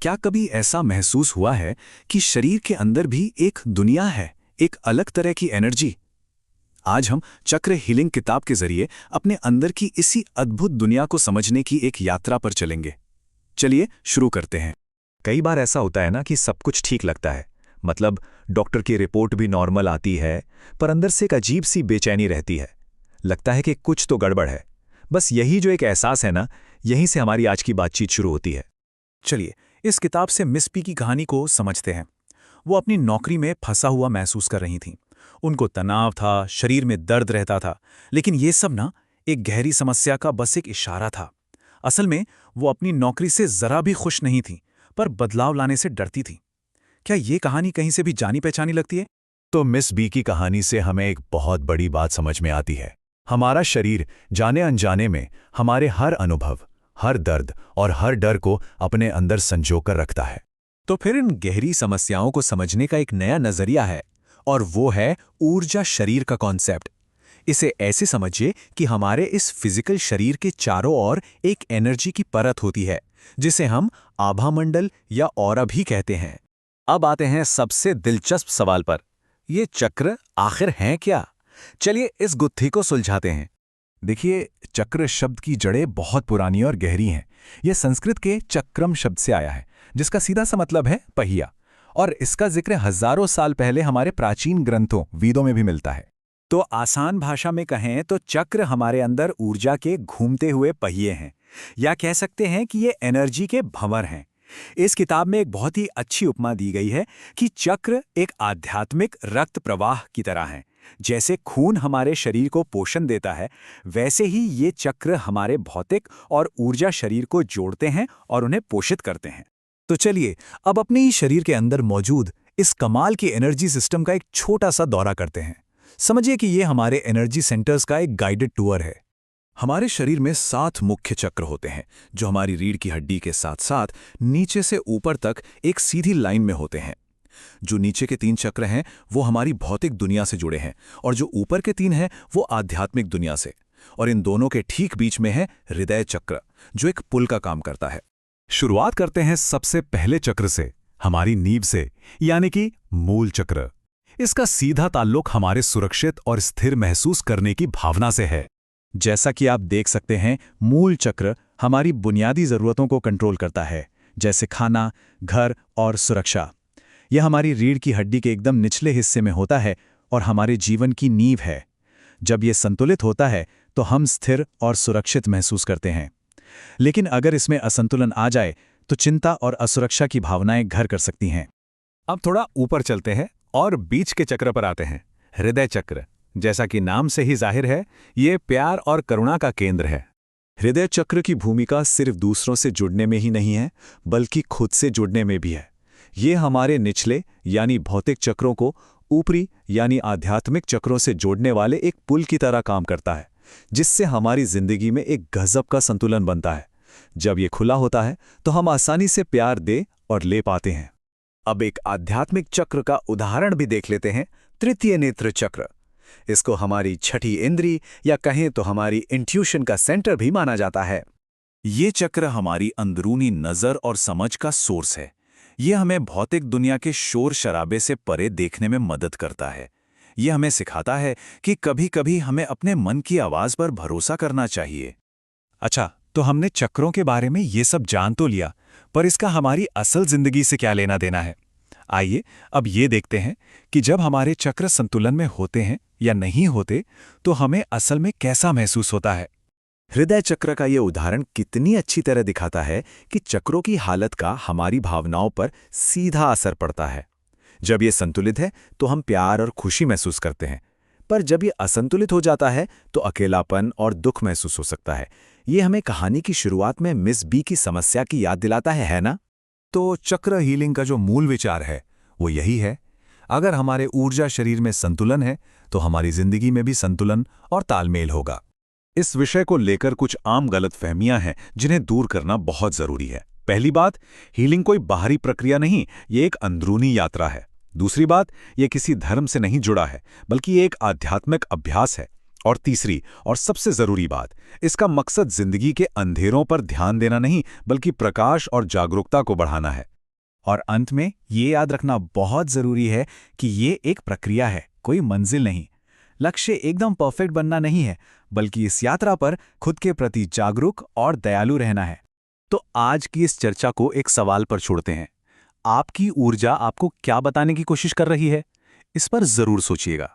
क्या कभी ऐसा महसूस हुआ है कि शरीर के अंदर भी एक दुनिया है, एक अलग तरह की एनर्जी? आज हम चक्र हीलिंग किताब के जरिए अपने अंदर की इसी अद्भुत दुनिया को समझने की एक यात्रा पर चलेंगे। चलिए शुरू करते हैं। कई बार ऐसा होता है ना कि सब कुछ ठीक लगता है, मतलब डॉक्टर की रिपोर्ट भी नॉर्मल आती है, पर अंदर से एक अजीब सी बेचैनी रहती है। लगता है कि कुछ तो गड़बड़ है। बस यही जो एक एहसास है ना, यहीं से हमारी आज की बातचीत शुरू होती है। चलिए इस किताब से मिस पी की कहानी को समझते हैं। वो अपनी नौकरी में फंसा हुआ महसूस कर रही थीं। उनको तनाव था, शरीर में दर्द रहता था, लेकिन ये सब ना एक गहरी समस्या का बस एक इशारा था। असल में वो अपनी नौकरी से जरा भी खुश नहीं थी, पर बदलाव लाने से डरती थी। क्या ये कहानी कहीं से भी जानी पहचानी लगती है? तो मिस बी की कहानी से हमें एक बहुत बड़ी बात समझ में आती है। हमारा शरीर जाने अनजाने में हमारे हर अनुभव, हर दर्द और हर डर को अपने अंदर संजोकर रखता है। तो फिर इन गहरी समस्याओं को समझने का एक नया नजरिया है, और वो है ऊर्जा शरीर का कॉन्सेप्ट। इसे ऐसे समझिए कि हमारे इस फिजिकल शरीर के चारों ओर एक एनर्जी की परत होती है, जिसे हम आभामंडल या ऑरा भी कहते हैं। अब आते हैं सबसे दिलचस्प सवाल पर, ये चक्र आखिर हैं क्या? चलिए इस गुत्थी को सुलझाते हैं। देखिए, चक्र शब्द की जड़ें बहुत पुरानी और गहरी हैं। यह संस्कृत के चक्रम शब्द से आया है, जिसका सीधा सा मतलब है पहिया, और इसका जिक्र हजारों साल पहले हमारे प्राचीन ग्रंथों वेदों में भी मिलता है। तो आसान भाषा में कहें तो चक्र हमारे अंदर ऊर्जा के घूमते हुए पहिए हैं, या कह सकते हैं कि ये एनर्जी के भंवर हैं। इस किताब में एक बहुत ही अच्छी उपमा दी गई है कि चक्र एक आध्यात्मिक रक्त प्रवाह की तरह है। जैसे खून हमारे शरीर को पोषण देता है, वैसे ही ये चक्र हमारे भौतिक और ऊर्जा शरीर को जोड़ते हैं और उन्हें पोषित करते हैं। तो चलिए अब अपने ही शरीर के अंदर मौजूद इस कमाल की एनर्जी सिस्टम का एक छोटा सा दौरा करते हैं। समझिए कि ये हमारे एनर्जी सेंटर्स का एक गाइडेड टूर है। हमारे शरीर में 7 मुख्य चक्र होते हैं, जो हमारी रीढ़ की हड्डी के साथ साथ नीचे से ऊपर तक एक सीधी लाइन में होते हैं। जो नीचे के 3 चक्र हैं वो हमारी भौतिक दुनिया से जुड़े हैं, और जो ऊपर के 3 हैं वो आध्यात्मिक दुनिया से। और इन दोनों के ठीक बीच में है हृदय चक्र, जो एक पुल का काम करता है। शुरुआत करते हैं सबसे पहले चक्र से, हमारी नींव से, यानी कि मूल चक्र। इसका सीधा ताल्लुक हमारे सुरक्षित और स्थिर महसूस करने की भावना से है। जैसा कि आप देख सकते हैं, मूल चक्र हमारी बुनियादी जरूरतों को कंट्रोल करता है, जैसे खाना, घर और सुरक्षा। यह हमारी रीढ़ की हड्डी के एकदम निचले हिस्से में होता है और हमारे जीवन की नींव है। जब यह संतुलित होता है तो हम स्थिर और सुरक्षित महसूस करते हैं। लेकिन अगर इसमें असंतुलन आ जाए तो चिंता और असुरक्षा की भावनाएं घर कर सकती हैं। अब थोड़ा ऊपर चलते हैं और बीच के चक्र पर आते हैं, हृदय चक्र। जैसा कि नाम से ही जाहिर है, ये प्यार और करुणा का केंद्र है। हृदय चक्र की भूमिका सिर्फ दूसरों से जुड़ने में ही नहीं है, बल्कि खुद से जुड़ने में भी है। ये हमारे निचले यानी भौतिक चक्रों को ऊपरी यानी आध्यात्मिक चक्रों से जोड़ने वाले एक पुल की तरह काम करता है, जिससे हमारी जिंदगी में एक गजब का संतुलन बनता है। जब ये खुला होता है तो हम आसानी से प्यार दे और ले पाते हैं। अब एक आध्यात्मिक चक्र का उदाहरण भी देख लेते हैं, तृतीय नेत्र चक्र। इसको हमारी छठी इंद्री या कहें तो हमारी इंट्यूशन का सेंटर भी माना जाता है। ये चक्र हमारी अंदरूनी नज़र और समझ का सोर्स है। ये हमें भौतिक दुनिया के शोर शराबे से परे देखने में मदद करता है। ये हमें सिखाता है कि कभी-कभी हमें अपने मन की आवाज़ पर भरोसा करना चाहिए। अच्छा, तो हमने चक्रों के बारे में ये सब जान तो लिया, पर इसका हमारी असल जिंदगी से क्या लेना देना है? आइए अब ये देखते हैं कि जब हमारे चक्र संतुलन में होते हैं या नहीं होते, तो हमें असल में कैसा महसूस होता है। हृदय चक्र का ये उदाहरण कितनी अच्छी तरह दिखाता है कि चक्रों की हालत का हमारी भावनाओं पर सीधा असर पड़ता है। जब ये संतुलित है तो हम प्यार और खुशी महसूस करते हैं, पर जब ये असंतुलित हो जाता है तो अकेलापन और दुख महसूस हो सकता है। ये हमें कहानी की शुरुआत में मिस बी की समस्या की याद दिलाता है ना? तो चक्र हीलिंग का जो मूल विचार है वो यही है, अगर हमारे ऊर्जा शरीर में संतुलन है तो हमारी जिंदगी में भी संतुलन और तालमेल होगा। इस विषय को लेकर कुछ आम गलतफहमियां हैं जिन्हें दूर करना बहुत जरूरी है। पहली बात, हीलिंग कोई बाहरी प्रक्रिया नहीं, ये एक अंदरूनी यात्रा है। दूसरी बात, ये किसी धर्म से नहीं जुड़ा है, बल्कि ये एक आध्यात्मिक अभ्यास है। और तीसरी और सबसे जरूरी बात, इसका मकसद जिंदगी के अंधेरों पर ध्यान देना नहीं, बल्कि प्रकाश और जागरूकता को बढ़ाना है। और अंत में ये याद रखना बहुत ज़रूरी है कि ये एक प्रक्रिया है, कोई मंजिल नहीं। लक्ष्य एकदम परफेक्ट बनना नहीं है, बल्कि इस यात्रा पर खुद के प्रति जागरूक और दयालु रहना है। तो आज की इस चर्चा को एक सवाल पर छोड़ते हैं। आपकी ऊर्जा आपको क्या बताने की कोशिश कर रही है? इस पर ज़रूर सोचिएगा।